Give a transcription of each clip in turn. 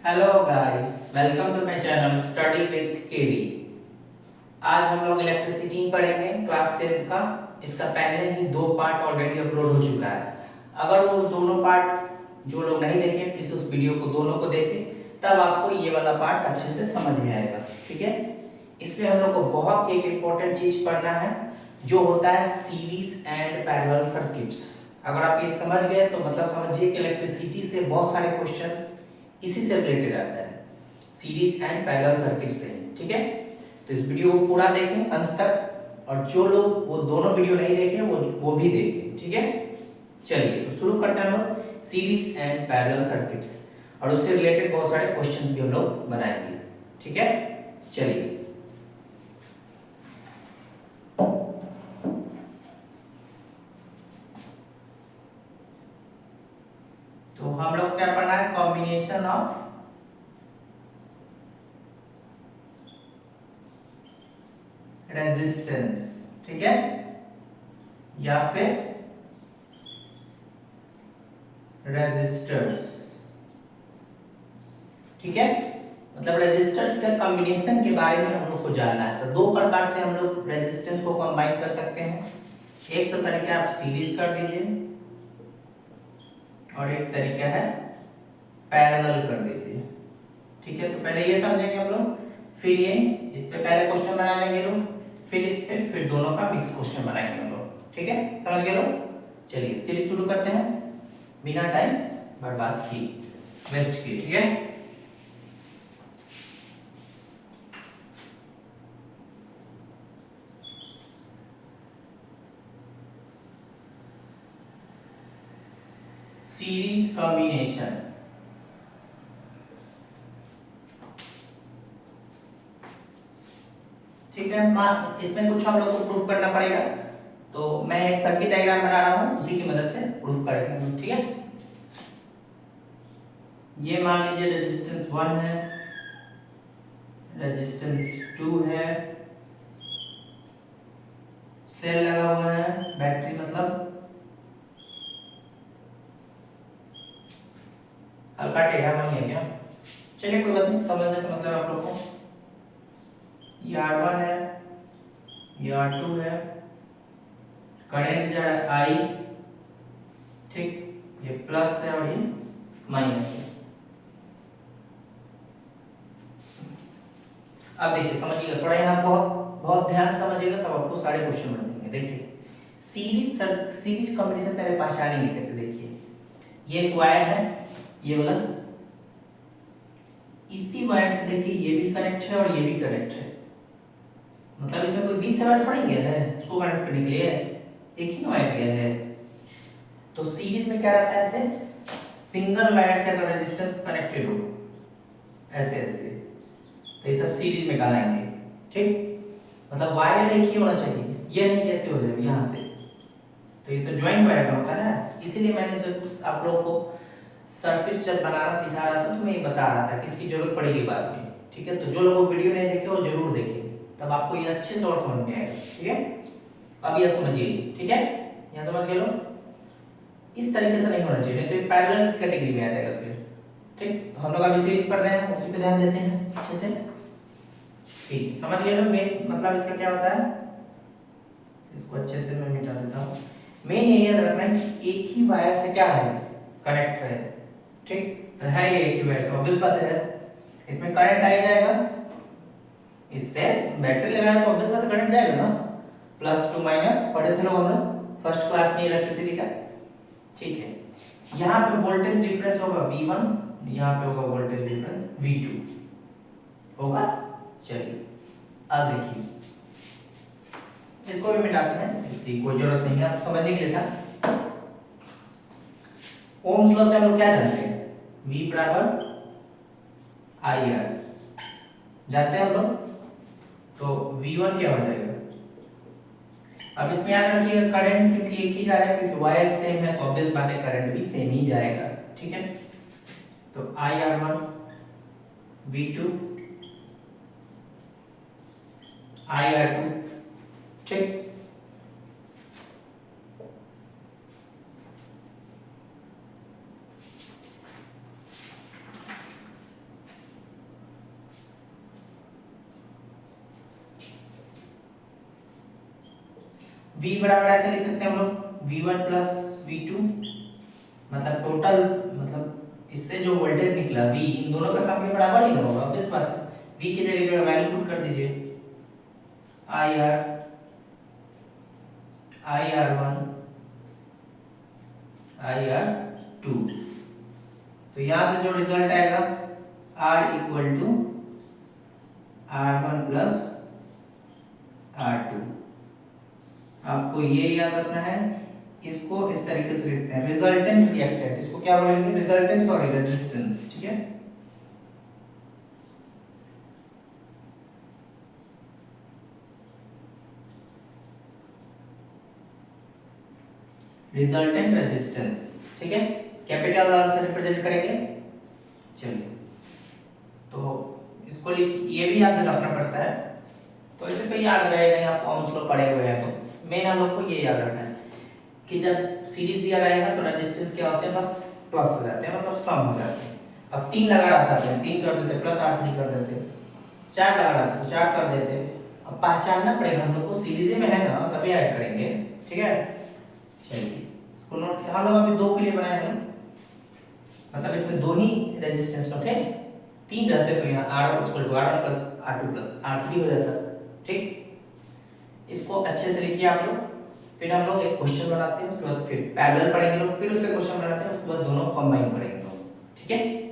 Hello guys, welcome to my channel study with KD. आज हम लोग इलेक्ट्रिसिटी पढ़ेंगे क्लास 10th का। इसका पहले ही दो पार्ट ऑलरेडी अपलोड हो चुका है। अगर वो दोनों पार्ट जो लोग नहीं देखे प्लीज उस वीडियो को दोनों को देखें, तब आपको ये वाला पार्ट अच्छे से समझ में आएगा। ठीक है, इसमें हम लोग को बहुत एक इम्पोर्टेंट चीज पढ़ना है जो होता है सीरीज एंड पैरेलल सर्किट्स। अगर आप ये समझ गए तो मतलब समझिए कि इलेक्ट्रिसिटी से बहुत सारे क्वेश्चन इसी से रिलेटेड आता है, सीरीज एंड पैरेलल सर्किट से। ठीक है, तो इस वीडियो को पूरा देखें अंत तक, और जो लोग वो दोनों वीडियो नहीं देखे वो भी देखें। ठीक है, चलिए तो शुरू करते हैं हम लोग सीरीज एंड पैरेलल सर्किट्स, और उससे रिलेटेड बहुत सारे क्वेश्चंस भी हम लोग बनाएंगे। ठीक है, चलिए तो हम लोग क्या पढ़ना है, कॉम्बिनेशन ऑफ रेजिस्टेंस। ठीक है, या फिर रेजिस्टर्स। ठीक है, मतलब रेजिस्टर्स का कॉम्बिनेशन के बारे में हम लोग को जानना है। तो दो प्रकार से हम लोग रेजिस्टेंस को कंबाइन कर सकते हैं। एक तो तरीका आप सीरीज कर दीजिए और एक तरीका है पैरेलल कर दीजिए। ठीक है, तो पहले ये समझेंगे हम लोग, फिर ये इस पे पहले क्वेश्चन बना लेंगे लोग, फिर इस पे फिर दोनों का मिक्स क्वेश्चन बनाएंगे हम लोग। ठीक है, समझ गए लोग। चलिए सीरीज शुरू करते हैं बिना टाइम बर्बाद की वेस्ट किए। ठीक है, सीरीज कॉम्बिनेशन। ठीक है, इसमें कुछ हम लोग को प्रूफ करना पड़ेगा, तो मैं एक सर्किट डायग्राम बना रहा हूं, उसी की मदद से प्रूफ करेंगे हम लोग। ठीक है, ये मान लीजिए रेजिस्टेंस 1 है, रेजिस्टेंस 2 है, सेल लगा हुआ है, बैटरी मतलब हल्का टेढ़ा बन गया क्या? चलिए कोई बात नहीं, समझने से मतलब आप लोग को। ये R1 है, ये R2 है, करंट जा रहा है I। ठीक, ये प्लस है और ये माइनस है। अब देखिए समझिएगा थोड़ा, यहाँ बहुत बहुत ध्यान से समझिएगा तब आपको सारे क्वेश्चन बन जाएंगे। देखिए सीरीज कॉम्बिनेशन पहले पहचानेंगे कैसे। देखिए ये एक वायर है, ये वाला, इसी वायर से देखिए ये भी कनेक्ट है और ये भी कनेक्ट है, मतलब इसमें कोई बीच से वायर थोड़ी गया है उसको कनेक्ट करने के लिए, एक ही वायर गया है। तो सीरीज में क्या रहता है, ऐसे सिंगल वायर से अगर रेजिस्टेंस कनेक्टेड हो ऐसे ऐसे, तो ये सब सीरीज में डालेंगे। ठीक, मतलब वायर एक ही होना चाहिए, ये नहीं कैसे हो जाए यहाँ से, तो ये तो ज्वाइंट वायर का होता है ना। इसीलिए मैंने जब आप लोगों को सर्किट जब बनाना सिखा रहा था तो मैं ये बता रहा था कि इसकी जरूरत पड़ेगी बाद में। ठीक है, तो जो लोग वीडियो नहीं देखे वो जरूर देखें, तब आपको ये अच्छे से और समझ में आएगा। ठीक है, अभी आप समझिए। ठीक है, यहाँ समझ गए लोग, इस तरीके से नहीं होना चाहिए, नहीं तो ये पैरेलल कैटेगरी में आ जाएगा फिर। ठीक, तो हम लोग अभी सीरीज पढ़ रहे हैं, उसी पे ध्यान देते हैं अच्छे से। ठीक, समझ गए लोग मेन मतलब इसका क्या होता है, इसको अच्छे से मैं मिटा देता हूँ। मेन ये याद रखना है कि एक ही वायर से क्या है, कनेक्ट है। ठीक, तो है ये एक ही वायर से, ऑब्वियस बात है, इसमें करंट आ जाएगा, इससे बैटरी लगाना तो ऑब्वियस बात है करंट जाएगा ना, प्लस टू माइनस पढ़े थे लोग हम लोग फर्स्ट क्लास में इलेक्ट्रिसिटी का। ठीक है, यहाँ पे वोल्टेज डिफरेंस होगा V1, यहाँ पे होगा वोल्टेज डिफरेंस V2 होगा। चलिए अब देखिए इसको भी मिटाते हैं, इसकी कोई जरूरत नहीं है, आप समझने के लिए था। ओम्स लॉ से हम लोग क्या जानते हैं, V बराबर IR जानते हैं हम लोग, तो V1 क्या हो जाएगा। अब इसमें याद रखिए करंट क्योंकि एक ही जा रहा है, क्योंकि वायर सेम है तो ऑब्वियस बात है करंट भी सेम ही जाएगा। ठीक है, तो IR1 V2 IR2। ठीक, V बराबर ऐसे लिख सकते हैं हम लोग V1 प्लस V2, मतलब टोटल, मतलब इससे जो वोल्टेज निकला V इन दोनों का सम के बराबर ही ना होगा, ऑब्वियस बात है। V की जगह जो वैल्यू पुट कर दीजिए IR1 IR2, तो यहां से जो रिजल्ट आएगा R equal to R1 plus R2। आपको ये याद रखना है, इसको इस तरीके से लिखते हैं रिजल्टेंट रिएक्टेंट, इसको क्या बोलेंगे, रिजल्टेंट सॉरी रेजिस्टेंस, ठीक है। रिजल्टेंट रेजिस्टेंस, ठीक है, कैपिटल आर से रिप्रेजेंट करेंगे। चलिए, तो इसको लिख, ये भी याद रखना पड़ता है, तो इसे तो याद रहेगा नहीं, आप ओम्स लॉ पढ़े हुए हैं, तो मेन हम लोग को ये याद रखना है कि जब सीरीज दिया रहेगा तो रेजिस्टेंस क्या होते हैं, बस प्लस हो जाते हैं, मतलब सम हो जाते हैं। अब 3 लगा रहा था, 3 कर देते प्लस 8 नहीं कर देते, 4 लगा रहा था तो 4 कर देते। अब पहचानना पड़ेगा हम लोग को, सीरीज में है ना तभी ऐड करेंगे, ठीक है। चलिए इसको नोट किया, हम लोग अभी 2 के लिए बनाए हैं, मतलब इसमें 2 ही रेजिस्टेंस तो थे, 3 रहते तो यहाँ R1 equal to R1 plus R2 plus R3 हो जाता, ठीक। इसको अच्छे से लिखिए आप लोग, फिर हम लोग एक क्वेश्चन बनाते हैं, उसके बाद फिर पैरेलल पढ़ेंगे लोग, फिर उससे क्वेश्चन बनाते हैं, उसके बाद दोनों कंबाइन करेंगे लोग, ठीक है।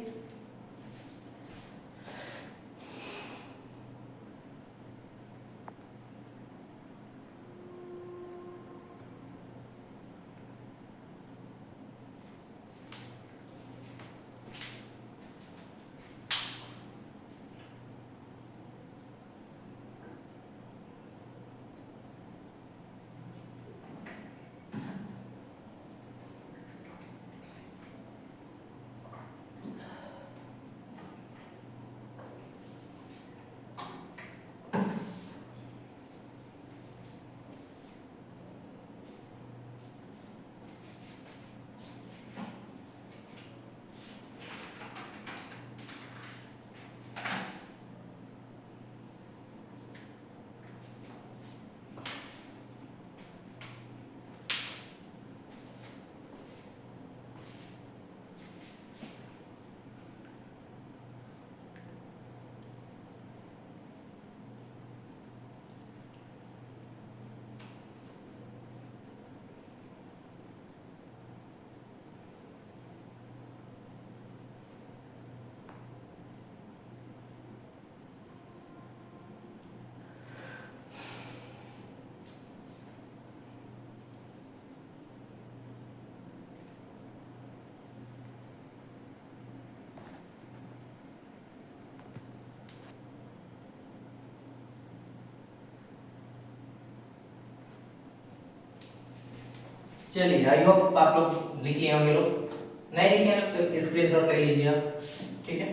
चलिए आई होप आप लोग लिख लिए होंगे, लोग नहीं लिखे हैं तो स्क्रीनशॉट ले लीजिए आप, ठीक है।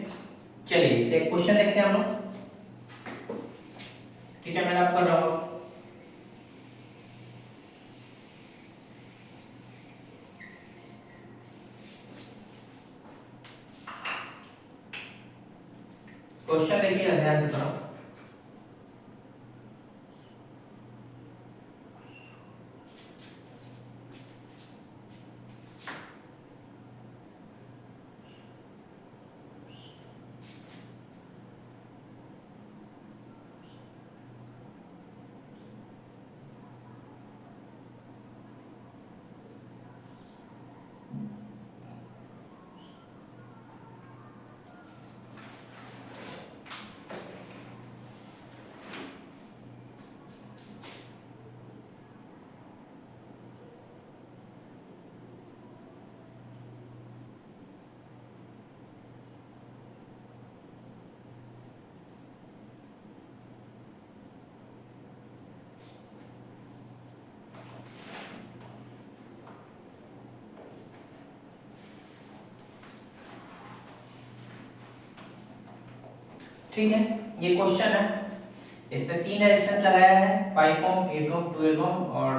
चलिए इससे क्वेश्चन देखते हैं हम लोग, ठीक है, मैंने आपको कर रहा हूँ। क्वेश्चन देखिए ध्यान से करो। ठीक है, ये क्वेश्चन है, इसमें 3 रेजिस्टेंस लगाया है, 5 ओम, 8 ओम, 12 ओम और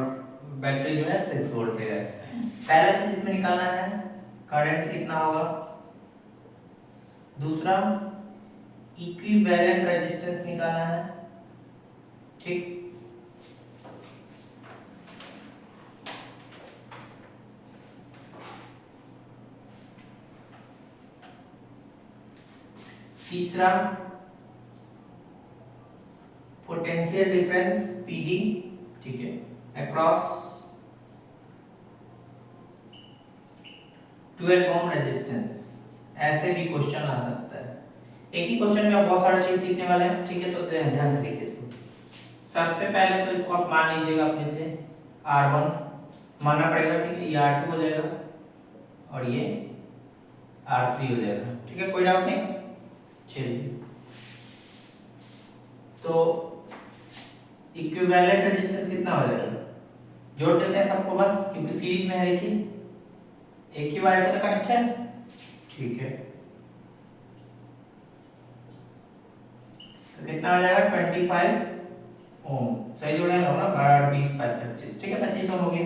बैटरी जो है 6 वोल्ट है। पहला चीज इसमें निकालना है करंट कितना होगा, दूसरा इक्विवेलेंट रेजिस्टेंस निकालना है, ठीक। तीसरा पोटेंशियल डिफरेंस पीडी, ठीक है, अक्रॉस 12 ओम रेजिस्टेंस। ऐसे भी क्वेश्चन आ सकता है। एक ही क्वेश्चन में आप बहुत सारा चीज सीखने वाले हैं, ठीक है, तो ध्यान से देखिए इसको। सबसे पहले तो इसको आप मान लीजिएगा अपने से R1 मानना पड़ेगा, ठीक है, ये R2 हो जाएगा और ये R3 हो जाएगा, ठीक है, कोई डाउट नहीं। चलिए, तो इक्विवेलेंट रेजिस्टेंस कितना हो जाएगा, जोड़ देते हैं सबको बस, क्योंकि सीरीज में है, देखिए एक ही वायर से कनेक्ट है, ठीक है, तो कितना आ जाएगा 25 ओम। सही जोड़े हैं ना, 12 20 25, ठीक है, 25 ओम हो गए।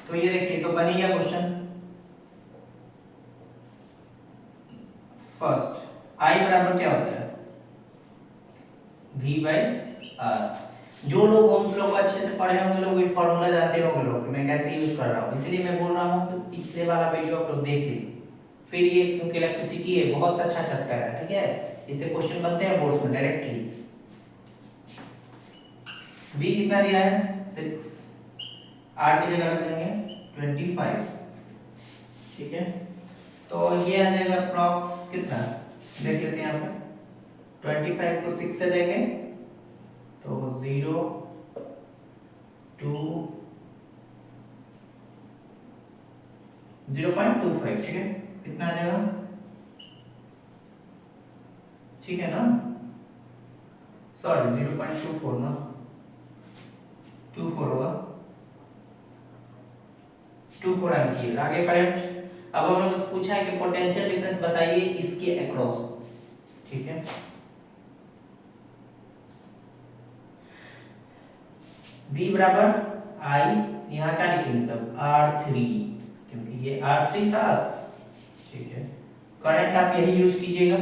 तो ये देखिए, तो बन गया क्वेश्चन। फर्स्ट I बराबर क्या होता है, V/R। जो लोग ओम्स लॉ को अच्छे से पढ़े होंगे लोग, ये फार्मूला जानते होंगे लोग कि मैं कैसे यूज कर रहा हूँ, इसलिए मैं बोल रहा हूँ कि पिछले वाला वीडियो आप लोग देख लीजिए। फिर ये क्योंकि इलेक्ट्रिसिटी है, बहुत अच्छा चैप्टर है, ठीक है, इससे क्वेश्चन बनते हैं बोर्ड में डायरेक्टली। V कितना दिया है 6, R की जगह रख देंगे 25, ठीक है, तो ये आ जाएगा अप्रॉक्स कितना, देख लेते हैं यहाँ पे, 25 को 6 से देंगे तो 0 2 0.25, ठीक है, कितना आ जाएगा, ठीक है ना, सॉरी 0.24 ना, 24 होगा, 24 एम्पीयर। आगे करंट, अब हम लोग पूछा है कि पोटेंशियल डिफरेंस बताइए इसके अक्रॉस, ठीक है, V बराबर I, यहाँ क्या लिखेंगे तब R3, क्योंकि ये R3 था, ठीक है, करंट आप यही यूज कीजिएगा,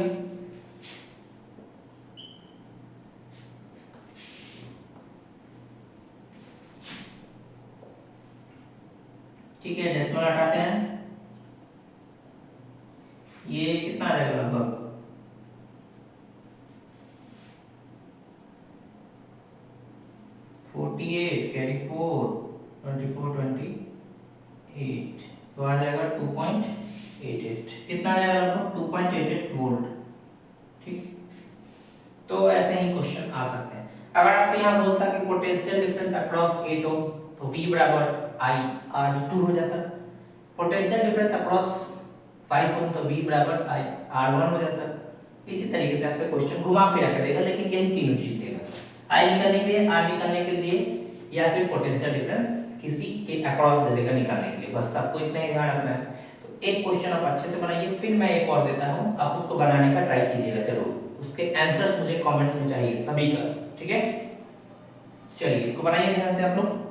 ठीक है, डेसिमल हटाते हैं, ये कितना आ जाएगा लगभग 48 कैरी 4 24 28, तो आ जाएगा 2.88, कितना आ जाएगा लगभग 2.88 वोल्ट, ठीक। तो ऐसे ही क्वेश्चन आ सकते हैं। अगर आपसे यहाँ बोलता कि पोटेंशियल डिफरेंस अक्रॉस 8 ओम, तो V बराबर I R2 हो जाता। पोटेंशियल डिफरेंस अक्रॉस 5 ओम, तो V बराबर I R1 हो जाता। इसी तरीके से आपसे क्वेश्चन घुमा फिरा कर देगा, लेकिन यही तीनों चीज देगा, I निकालने के लिए, R निकालने के लिए, या फिर पोटेंशियल डिफरेंस किसी के अक्रॉस दे देगा निकालने के लिए, बस आपको इतना ही ध्यान रखना है। तो एक क्वेश्चन आप अच्छे से बनाइए, फिर मैं एक और देता हूँ, आप उसको बनाने का ट्राई कीजिएगा जरूर, उसके आंसर्स मुझे कमेंट्स में चाहिए सभी का, ठीक है। चलिए इसको बनाइए ध्यान से आप लोग।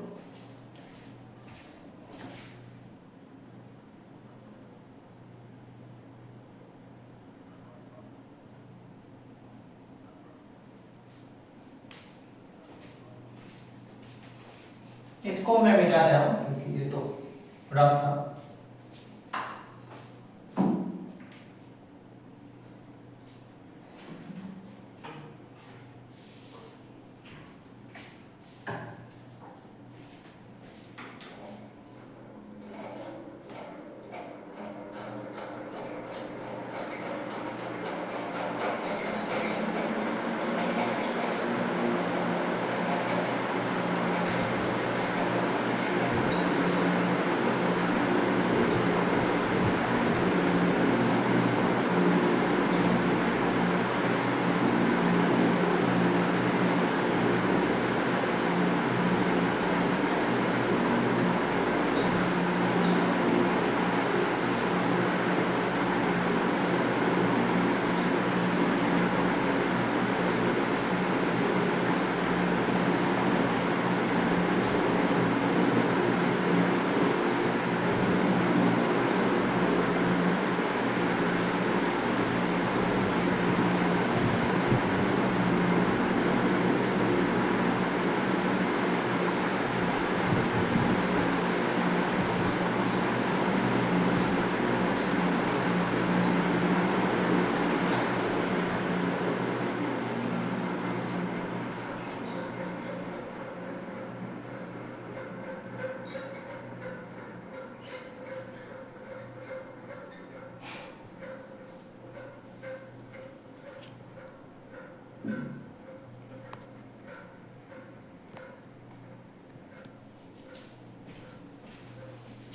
इसको मैं मिटा रहा हूं क्योंकि ये तो रफ था।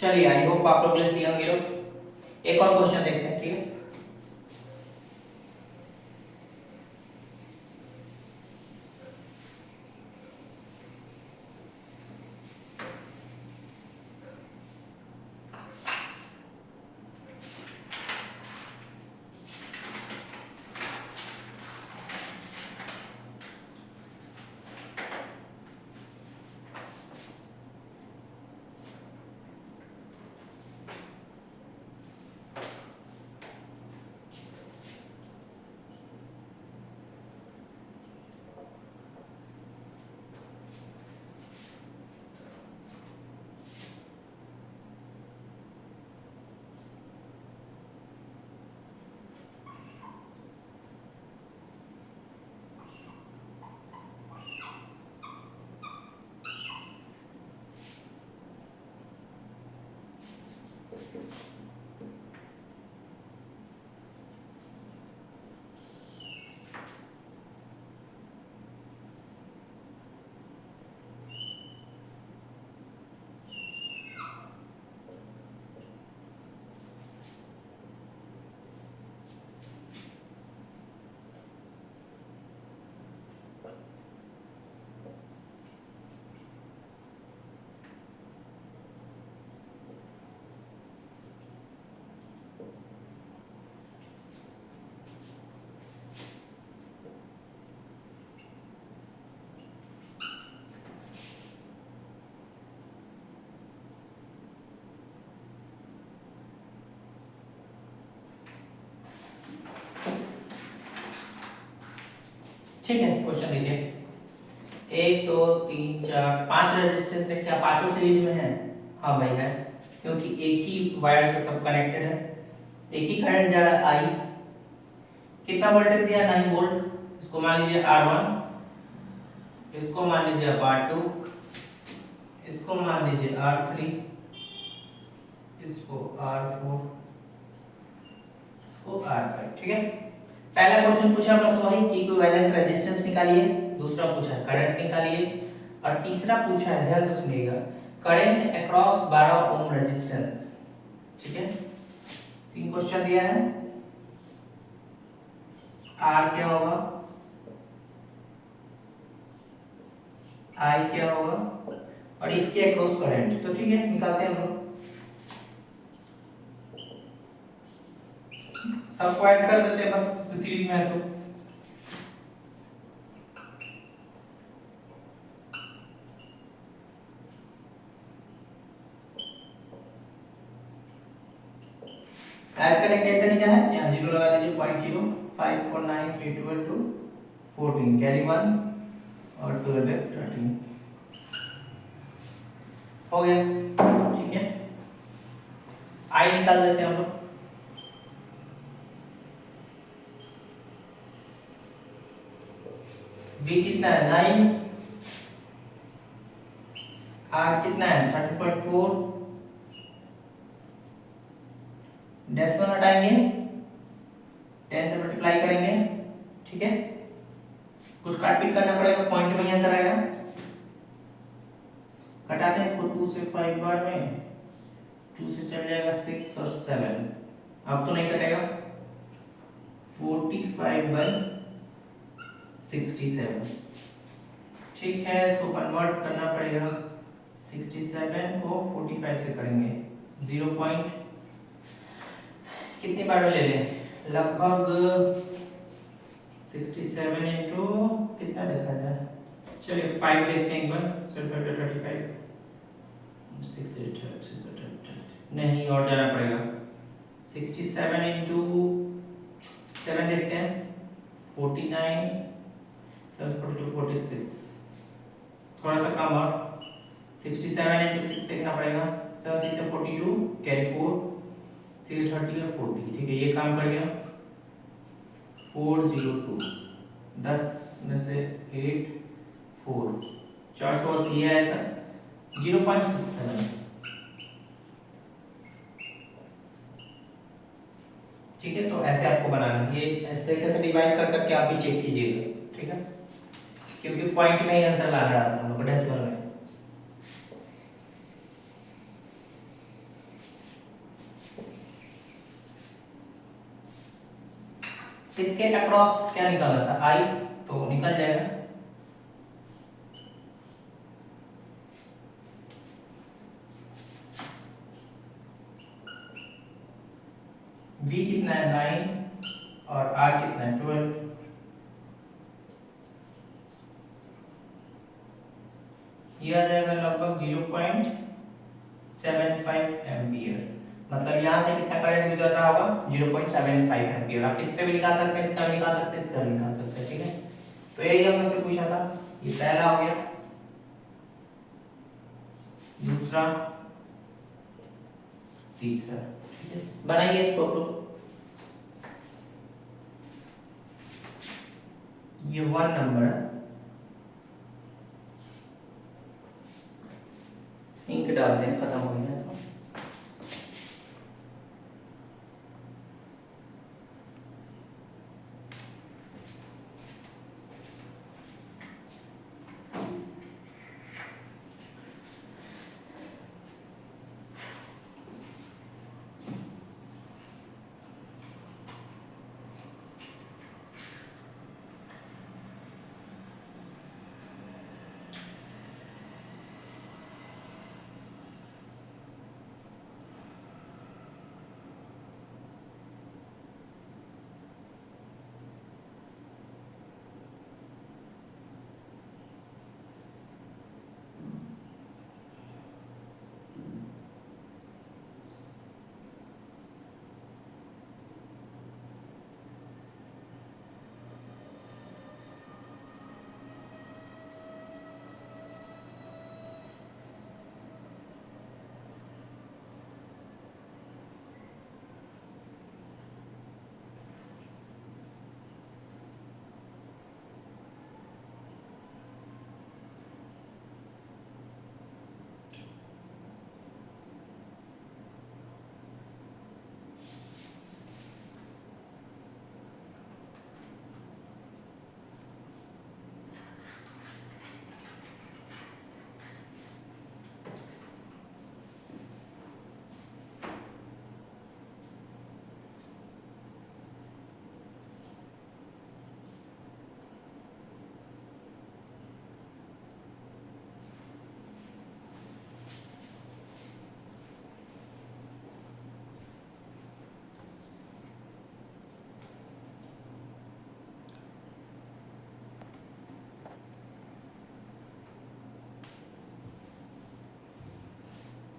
चलिए आई होप आप लोग लिख लिए होंगे लोग। एक और क्वेश्चन देखते हैं, ठीक है। ठीक है, क्वेश्चन देखिए। 1 2 3 4 5 रेजिस्टेंस है, क्या पांचों सीरीज में है? हाँ भाई है, क्योंकि एक ही वायर से सब कनेक्टेड है। एक ही करंट जा रहा है आई। कितना वोल्टेज दिया? 9 वोल्ट। इसको मान लीजिए R1, इसको मान लीजिए R2, इसको मान लीजिए R3, इसको R4, इसको R5, ठीक है। पहला क्वेश्चन पूछा हम लोग वही इक्विवेलेंट रेजिस्टेंस निकालिए, दूसरा पूछा है करंट निकालिए, और तीसरा पूछा है, ध्यान से सुनिएगा, करंट अक्रॉस 12 ओम रेजिस्टेंस, ठीक है। तीन क्वेश्चन दिया है। आर क्या होगा, आई क्या होगा, और इसके अक्रॉस करंट, तो ठीक है निकालते हैं हम लोग। सबको ऐड कर देते हैं बस, सीरीज में है तो। ऐड करने का तरीका है, यहाँ 0 लगा दीजिए, 0.0 5 4 9 3 12 2 14, कैरी 1 और 12 है 13, हो गया, ठीक है। आई निकाल देते हैं हम लोग। बी कितना है 9, आर कितना है 13.4, डेसिमल हटाएंगे, 10 से मल्टीप्लाई करेंगे, ठीक है। कुछ काट पीट करना पड़ेगा, पॉइंट में आंसर आएगा। घटाते हैं इसको 2 से 5 बार में, 2 से चल जाएगा 6 और 7, अब तो नहीं कटेगा। 45/67, ठीक है। इसको कन्वर्ट करना पड़ेगा, 67 को 45 से करेंगे, 0 पॉइंट कितने बार में ले लें, लगभग 67 इंटू कितना देखा जाए, चलिए 5 देखते हैं एक बार, 35 नहीं और जाना पड़ेगा, 67 इंटू 7 देखते हैं, 49 7 42 46, थोड़ा सा कम और 67 इंटू 6 देखना पड़ेगा, 7 6 से 42, कैरी 4 6 30 और 40, ठीक है ये काम कर गया। 402, 10 में से 8 4, 480 ये आया था 0.67, ठीक है। तो ऐसे आपको बनाना है, ये इस तरीके से डिवाइड कर करके आप भी चेक कीजिएगा। ठीक है, क्योंकि पॉइंट में ही आंसर ला रहा था हम लोग डेसिमल में। इसके अक्रॉस क्या निकाला था, आई, तो निकल जाएगा। v कितना है 9 और r कितना है 12। ये आ जाएगा लगभग 0.75 एम्पियर। मतलब यहाँ से कितना करंट गुजर रहा होगा 0.75 एम्पियर। आप इससे भी निकाल सकते हैं, इसका भी निकाल सकते हैं, इसका भी निकाल सकते हैं। ठीक है, तो यही हम लोग से पूछा था, ये पहला हो गया। दूसरा, तीसरा। ठीक है, बनाइए इसको तो। ये 1 नंबर है, इंक डालते हैं, खत्म हो गया तो।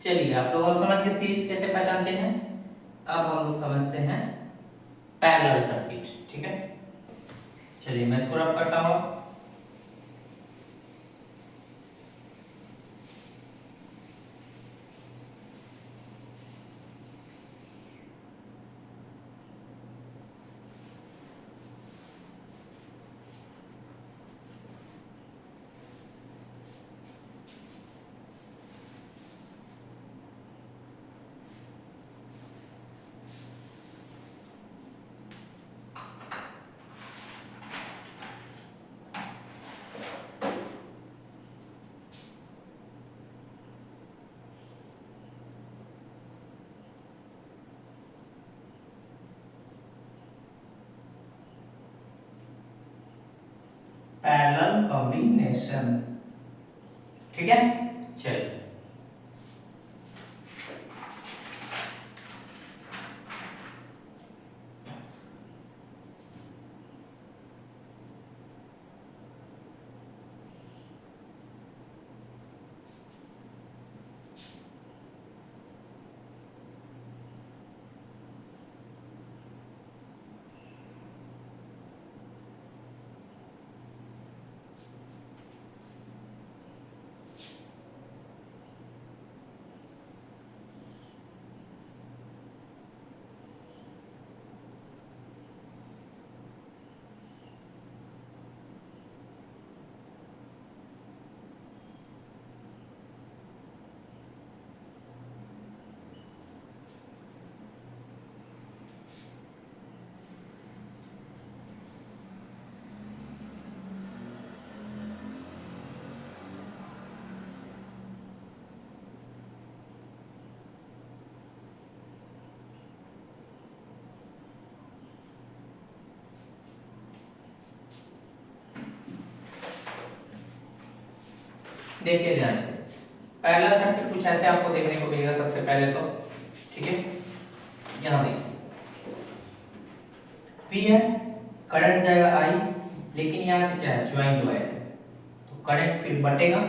चलिए, आप लोग और समझ के सीरीज कैसे पहचानते हैं। अब हम लोग समझते हैं पैरेलल सर्किट। ठीक है, चलिए मैं इसको रब करता हूँ। Parallel combination. ठीक है, चलिए देखिए ध्यान से, पैरेलल सर्किट कुछ ऐसे आपको देखने को मिलेगा सबसे पहले तो, ठीक है। यहाँ देखिए P है, करंट जाएगा I, लेकिन यहाँ से क्या है, ज्वाइंट वायर है, तो करंट फिर बटेगा,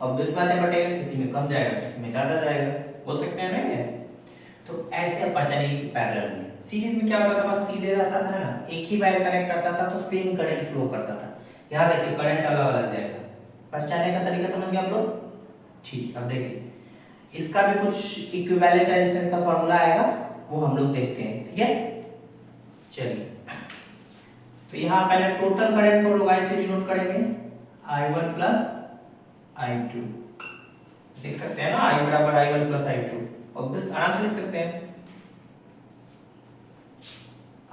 ऑब्वियस बात है बटेगा, किसी में कम जाएगा किसी में ज्यादा जाएगा, बोल सकते हैं ना। तो ऐसे अपन चलेंगे पैरेलल में। सीरीज में क्या होता था, बस सीधे रहता था ना, एक ही वायर कनेक्ट करता था तो सेम करंट फ्लो करता था। यहाँ देखिए करंट अलग अलग जाएगा, पहचानने का तरीका समझ गए आप लोग, ठीक है। अब देखिए इसका भी कुछ इक्विवेलेंट रेजिस्टेंस का फॉर्मूला आएगा, वो हम लोग देखते हैं, ठीक है। चलिए तो यहाँ पहले टोटल करंट को लोग ऐसे डिनोट करेंगे, I1 प्लस I2, देख सकते हैं ना, I बराबर I1 प्लस I2, और आराम से लिख सकते हैं।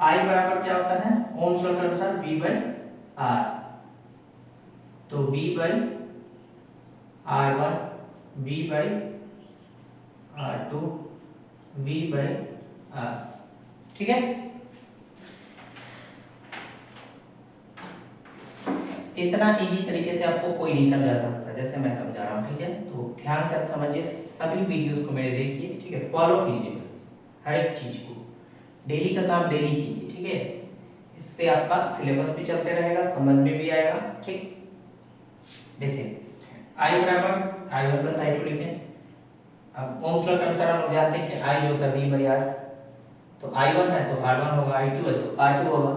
I बराबर क्या होता है, ओम्स लॉ के अनुसार V बाई R, तो V by R1, V by R2, V by R, ठीक है। इतना इजी तरीके से आपको कोई नहीं समझा सकता जैसे मैं समझा रहा हूँ, ठीक है। तो ध्यान से आप समझिए, सभी वीडियोस को मेरे देखिए, ठीक है, फॉलो कीजिए बस हर एक चीज को, डेली का काम डेली कीजिए, ठीक है। इससे आपका सिलेबस भी चलते रहेगा, समझ में भी आएगा, ठीक। देखिए I बराबर I1 प्लस I2 लिखें। अब ओम्स लॉ के अनुसार हम लोग जानते हैं कि I जो होता है V बाई R, तो I1 है तो R1 होगा, I2 है तो R2 होगा,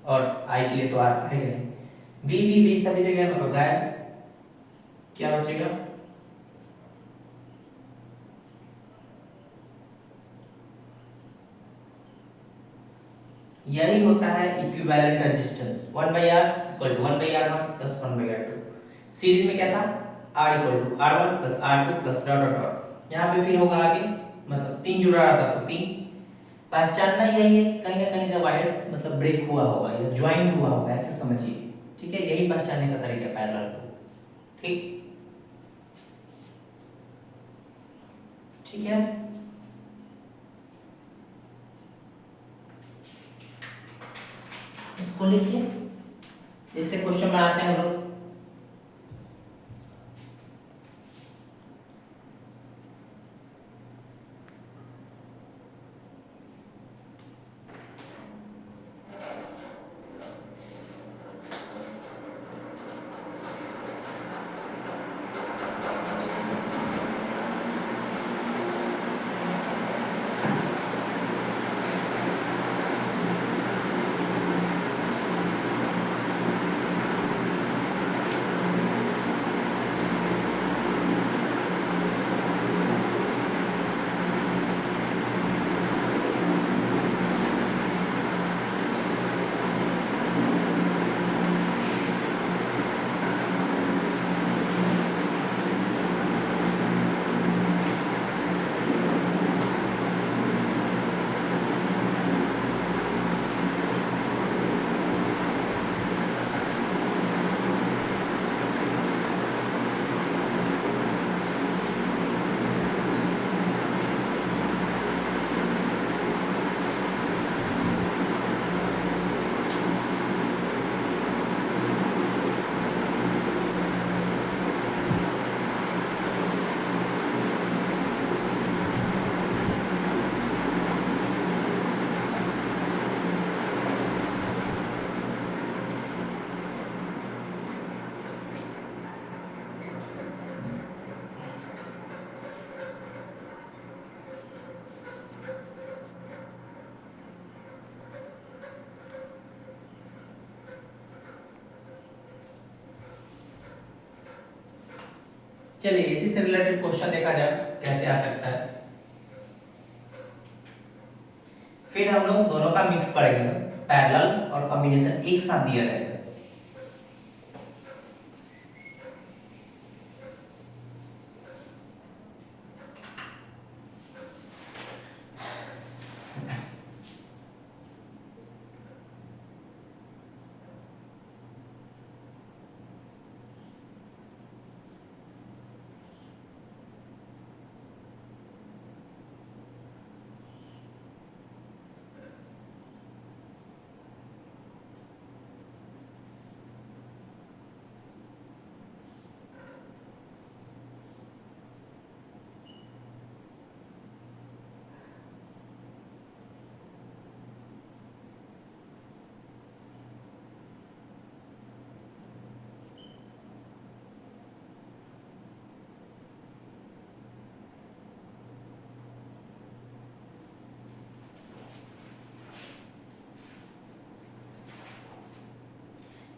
और I के लिए तो R है, V सभी जगह मतलब गायब, क्या बचेगा, यही होता है equivalent resistance, 1/R equal to 1/R1 plus 1/R2। Series में क्या था, R equal to R1 plus R2 plus dot dot dot, यहाँ पे फिर होगा आगे, मतलब 3 जुड़ा रहा था तो 3। पहचानना यही है कि कहीं ना कहीं से वायर मतलब ब्रेक हुआ होगा या ज्वाइन हुआ होगा, ऐसे समझिए, ठीक है। यही पहचानने का तरीका पैरेलल को, ठीक, ठीक है। इसको लिखिए, इससे क्वेश्चन बनाते हैं हम लोग। चलिए इसी से रिलेटेड क्वेश्चन देखा जाए कैसे आ सकता है। फिर हम लोग दोनों का मिक्स पढ़ेंगे, पैरेलल और कॉम्बिनेशन एक साथ दिया जाएगा।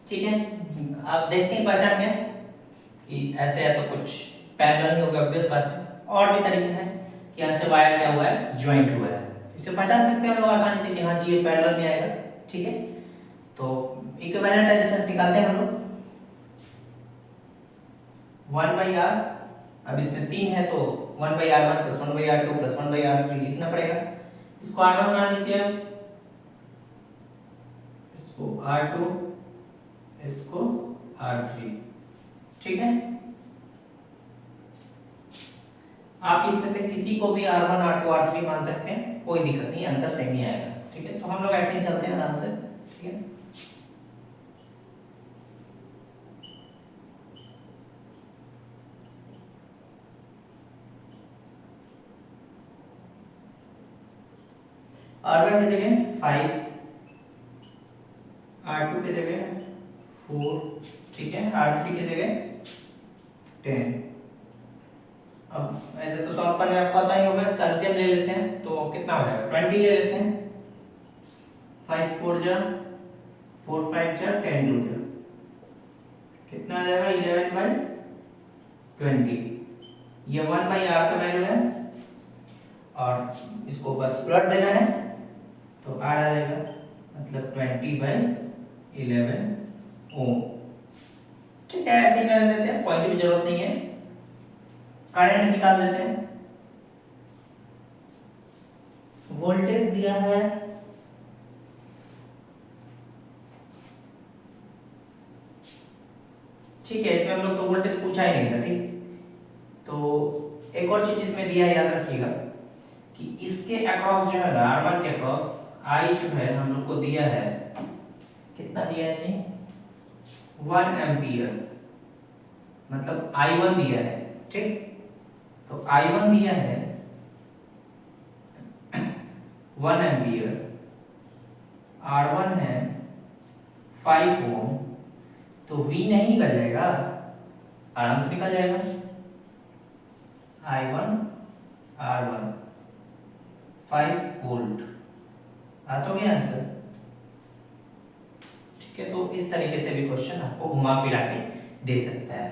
ठीक है, आप देखते हैं पहचान गए कि ऐसे है तो कुछ पैरेलल ही होगा, ऑब्वियस बात है। और भी तरीके हैं कि यहाँ से वायर क्या हुआ है, ज्वाइंट हुआ है, इसे पहचान सकते हैं हम लोग आसानी से कि हाँ जी ये पैरेलल में आएगा। ठीक है, तो इक्विवेलेंट रेजिस्टेंस निकालते हैं हम लोग 1/r। अब इसमें 3 है तो 1/r1 + 1/r2 + 1/r3 लिखना पड़ेगा। इसको r1 मान लीजिए, इसको r2, इसको r3। ठीक है, आप इसमें से किसी को भी r1 r2 r3 मान सकते हैं, कोई दिक्कत नहीं, आंसर सेम ही आएगा। ठीक है, तो हम लोग ऐसे ही चलते हैं आराम से। ठीक है, r1 की जगह 5, r2 की जगह 4, ठीक है, r3 की जगह 10। अब ऐसे तो सॉल्व करने आपको पता ही होगा, कैल्शियम ले लेते हैं तो कितना हो जाएगा, 20 ले लेते हैं। 5 4 जा 4 5 जा 10 2 जा कितना आ जाएगा, 11/20। ये 1/r का वैल्यू है और इसको बस प्लट देना है तो r आ जाएगा, मतलब 20/11 ओम। ठीक है, ऐसे ही रहने देते हैं, पॉइंट की जरूरत नहीं है। करंट निकाल देते हैं, वोल्टेज दिया है ठीक है, इसमें हम लोग को वोल्टेज पूछा ही नहीं था। ठीक, तो एक और चीज इसमें दिया है, याद रखिएगा कि इसके अक्रॉस जो है ना, R1 के अक्रॉस I जो है हम लोग को दिया है, कितना दिया है जी, 1 एम्पियर, मतलब I1 दिया है। ठीक, तो I1 दिया है 1 एम्पियर, R1 है 5 ओम, तो V नहीं निकल जाएगा, आराम से निकल जाएगा। I1 R1 5 वोल्ट आ तो गया आंसर। ठीक है, तो इस तरीके से भी क्वेश्चन आपको घुमा फिरा के दे सकता है।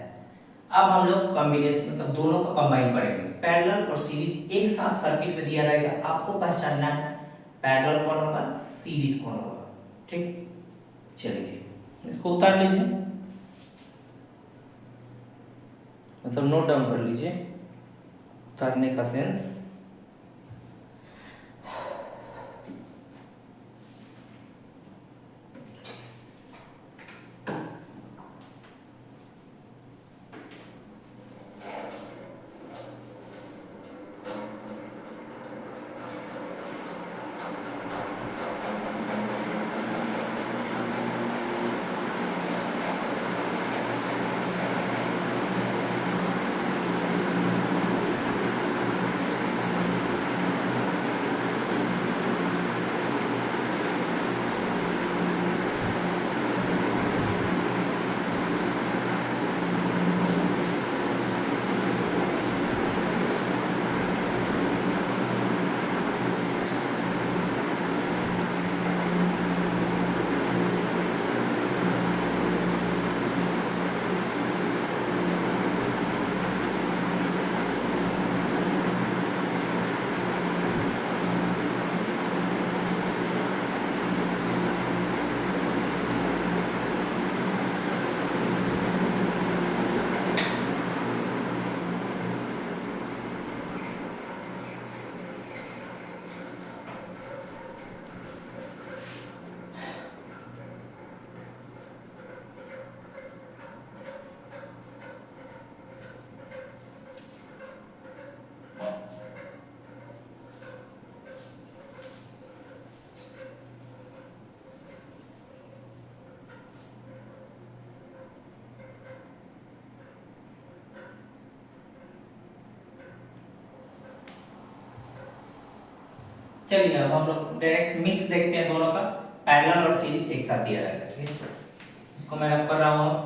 अब हम लोग कॉम्बिनेशन मतलब दोनों को कंबाइन करेंगे, पैरेलल और सीरीज एक साथ सर्किट में दिया रहेगा, आपको पहचानना है पैरेलल कौन होगा, सीरीज कौन होगा। ठीक, चलिए इसको उतार लीजिए, मतलब नोट डाउन कर लीजिए, उतारने का सेंस। चलिए अब हम लोग डायरेक्ट मिक्स देखते हैं दोनों का, पैरेलल और सीरीज एक साथ दिया रहेगा। ठीक है, इसको मैं रब कर रहा हूँ।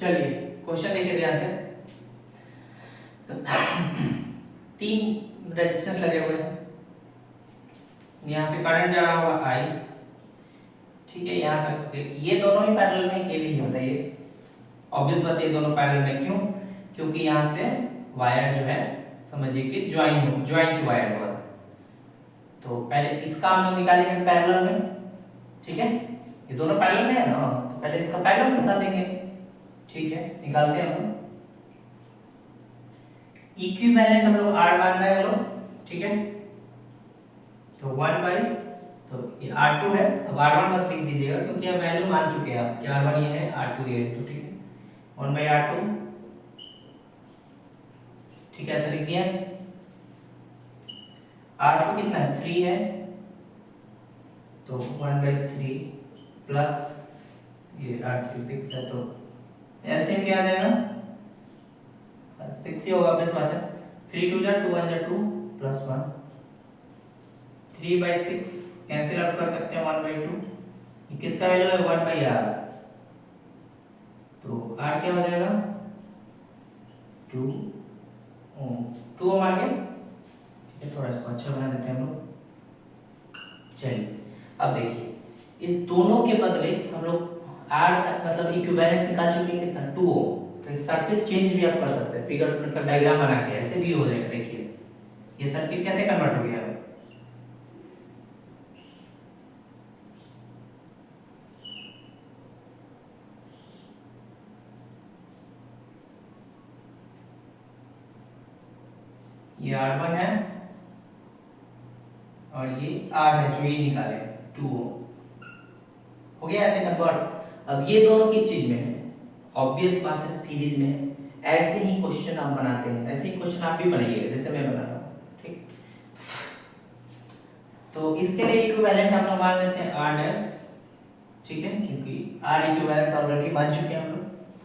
चलिए क्वेश्चन देखिए ध्यान से। तीन रेजिस्टेंस लगे हुए हैं, यहाँ से करंट जा रहा होगा आई, ठीक है, यहाँ तक ये दोनों ही पैरेलल में, ये भी बताइए ऑब्वियस बात है ये दोनों पैरेलल में, क्यों? क्योंकि यहाँ से वायर जो है समझिए कि ज्वाइन टू वायर हुआ। तो पहले इसका हम लोग निकालेंगे पैरेलल में, ठीक है, ये दोनों पैरेलल में है ना, तो पहले इसका पैरेलल निकाल देंगे, ठीक है, निकालते हैं हम। इक्विवेलेंट हम लोग R मान रहे हैं लोग, ठीक है, तो 1 बाई, तो ये R2 है, अब R1 मत लिख दीजिएगा क्योंकि अब वैल्यू मान चुके हैं आप कि R1 ये है, R2 ये है, तो ठीक है, 1 बाई R2, ठीक है, ऐसा लिख दिया। R2 कितना है, 3 है, तो 1 बाई 3 प्लस ये R3 6 है, तो एलसीएम क्या आ जाएगा, 6 ही होगा, बेस बात है, 3 2 जा 2 1 जा 2 प्लस 1, 3 बाई 6 कैंसिल आउट कर सकते हैं 1 बाई 2, ये किसका वैल्यू है 1 बाई R, तो R क्या हो जाएगा 2 ओम, 2 ओम आ गया, ठीक है, थोड़ा इसको अच्छा बना देते हैं हम लोग। चलिए अब देखिए इस दोनों के बदले हम लोग R मतलब इक्विवेलेंट निकाल चुके हैं कितना 2 ओम, तो इस सर्किट चेंज भी आप कर सकते हैं, फिगर मतलब डायग्राम बना के ऐसे भी हो जाएगा। देखिए ये सर्किट कैसे कन्वर्ट हो गया, ये R1 है और ये R है जो ये निकाले 2 हो गया ऐसे कन्वर्ट। अब ये दोनों किस चीज में है, ऑब्वियस बात है सीरीज में है। ऐसे ही क्वेश्चन आप बनाते हैं, ऐसे ही क्वेश्चन आप भी बनाइए जैसे मैं बना रहा हूँ, ठीक। तो इसके लिए इक्विवेलेंट हम लोग मान लेते हैं R डैश, ठीक है, क्योंकि R इक्विवेलेंट ऑलरेडी मान चुके हैं हम लोग।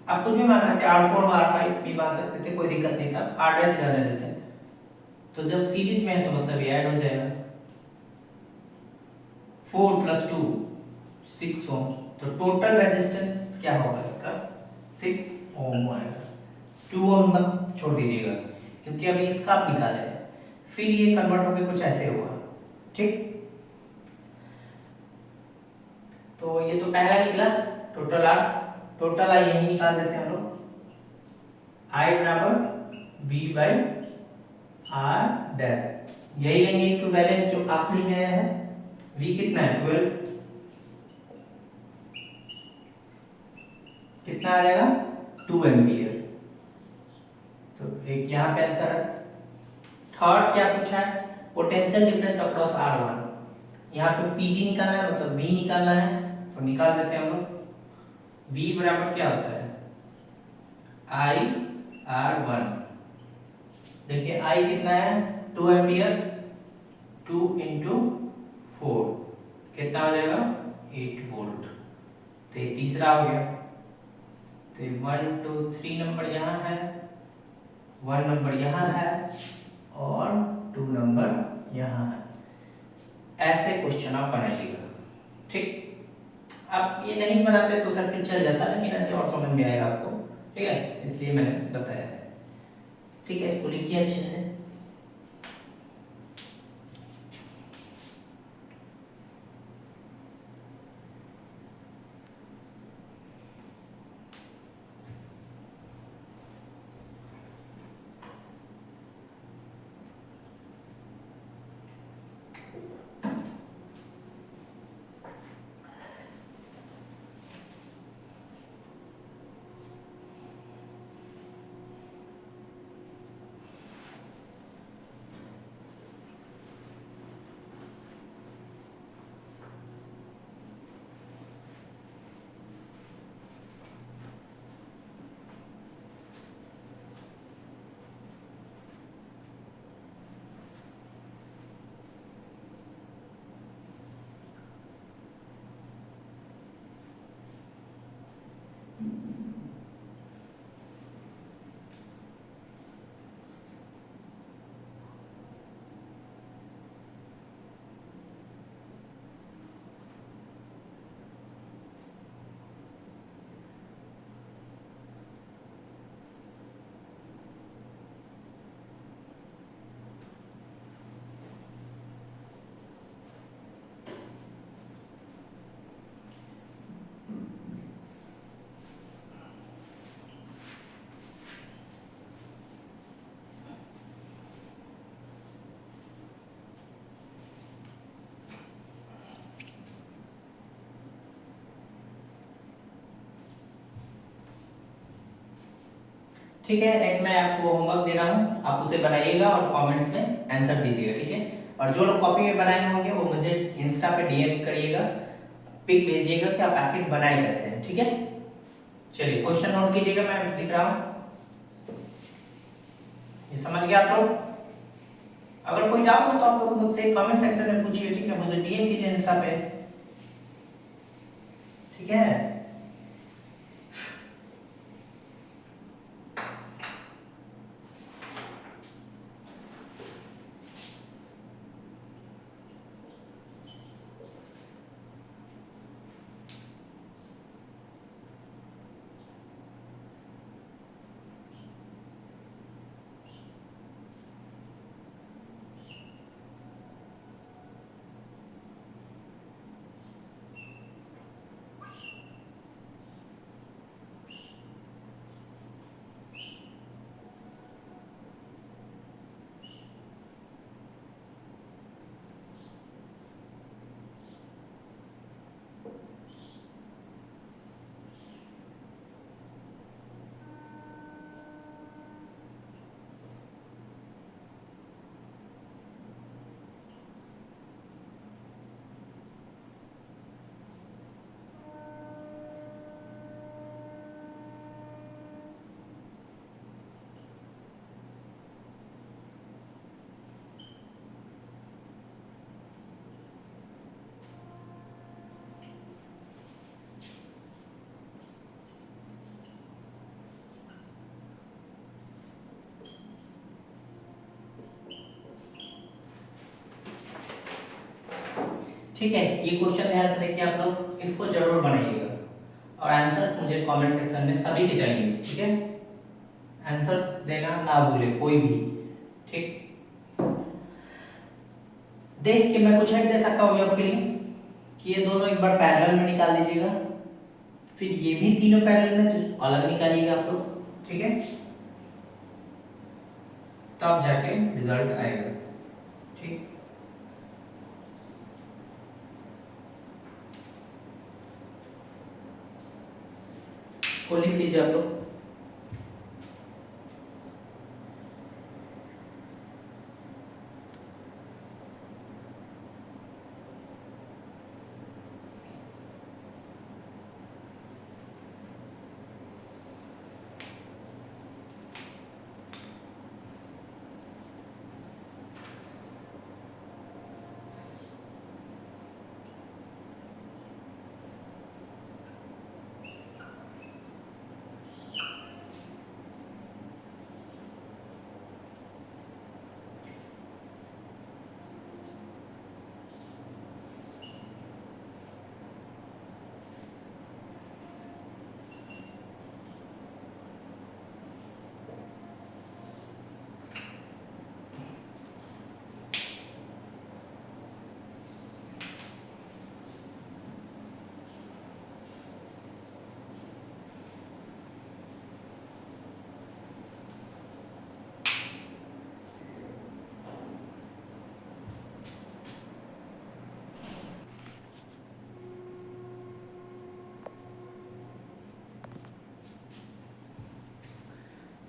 आप कुछ भी मान सकते हैं, R4 R5 भी मान सकते थे, कोई दिक्कत नहीं था, R डैश ही रहने देते हैं। तो जब सीरीज में है तो मतलब ये ऐड हो जाएगा, 4 प्लस 2 6 ओम, तो टोटल रेजिस्टेंस क्या होगा इसका 6 ओम आएगा, 2 ओम मत छोड़ दीजिएगा क्योंकि अभी इसका आप निकाले हैं, फिर ये कन्वर्ट होकर कुछ ऐसे हुआ, ठीक। तो ये तो पहला निकला टोटल R, टोटल I यही निकाल देते हैं हम लोग, I बराबर V बाई R डैश, यही लेंगे इक्विवेलेंट जो आखिरी में आया है, V कितना है 12, कितना आ जाएगा 2 एम्पियर, तो एक यहाँ पे आंसर है। थर्ड क्या पूछा है, पोटेंशियल डिफरेंस अक्रॉस R1, यहाँ पे PT निकालना है मतलब V निकालना है, तो निकाल देते हैं हम लोग। V बराबर क्या होता है I R1, देखिए I कितना है 2 एम्पियर, 2 इंटू 4 कितना हो जाएगा 8 वोल्ट, तो ये तीसरा हो गया। तो 1 2 3 नंबर यहाँ है, 1 नंबर यहाँ है और 2 नंबर यहाँ है। ऐसे क्वेश्चन आप बनाइएगा, ठीक। आप ये नहीं बनाते तो सर्किट चल जाता, लेकिन ऐसे और समझ में आएगा आपको, ठीक है, इसलिए मैंने बताया, ठीक है। इसको लिखिए अच्छे से। ठीक है, एक मैं आपको होमवर्क दे रहा हूँ, आप उसे बनाइएगा और कमेंट्स में आंसर दीजिएगा, ठीक है। और जो लोग कॉपी में बनाए होंगे वो मुझे इंस्टा पे डीएम करिएगा, पिक भेजिएगा कि आप पैकेट बनाए कैसे हैं, ठीक है। चलिए क्वेश्चन नोट कीजिएगा, मैं लिख रहा हूँ, ये समझ गया आप लोग। अगर कोई डाउट हो तो आप लोग मुझसे कमेंट सेक्शन में पूछिए, ठीक है, मुझे डीएम कीजिए इंस्टा पे, ठीक है। ठीक है, ये क्वेश्चन ध्यान से देखिए आप लोग, इसको जरूर बनाइएगा और आंसर्स मुझे कमेंट सेक्शन में सभी के चाहिए, ठीक है। आंसर्स देना ना भूले कोई भी, ठीक। देख के मैं कुछ हिंट दे सकता हूँ आपके लिए कि ये दोनों एक बार पैरेलल में निकाल दीजिएगा, फिर ये भी तीनों पैरेलल में, तो इसको अलग निकालिएगा आप लोग, ठीक है, तब जाके रिजल्ट आएगा, ठीक। को लिख लीजिए आप लोग।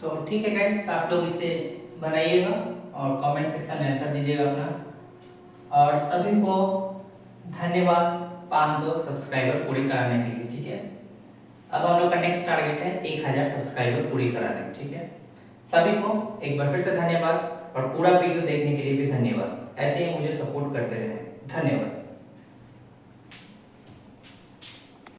तो ठीक है गाइस, आप लोग इसे बनाइएगा और कमेंट सेक्शन में आंसर दीजिएगा अपना। और सभी को धन्यवाद 500 सब्सक्राइबर पूरे कराने के लिए, ठीक है। अब हम लोग का नेक्स्ट टारगेट है 1000 सब्सक्राइबर पूरे कराने, ठीक है। सभी को एक बार फिर से धन्यवाद और पूरा वीडियो देखने के लिए भी धन्यवाद। ऐसे ही मुझे सपोर्ट करते रहें, धन्यवाद।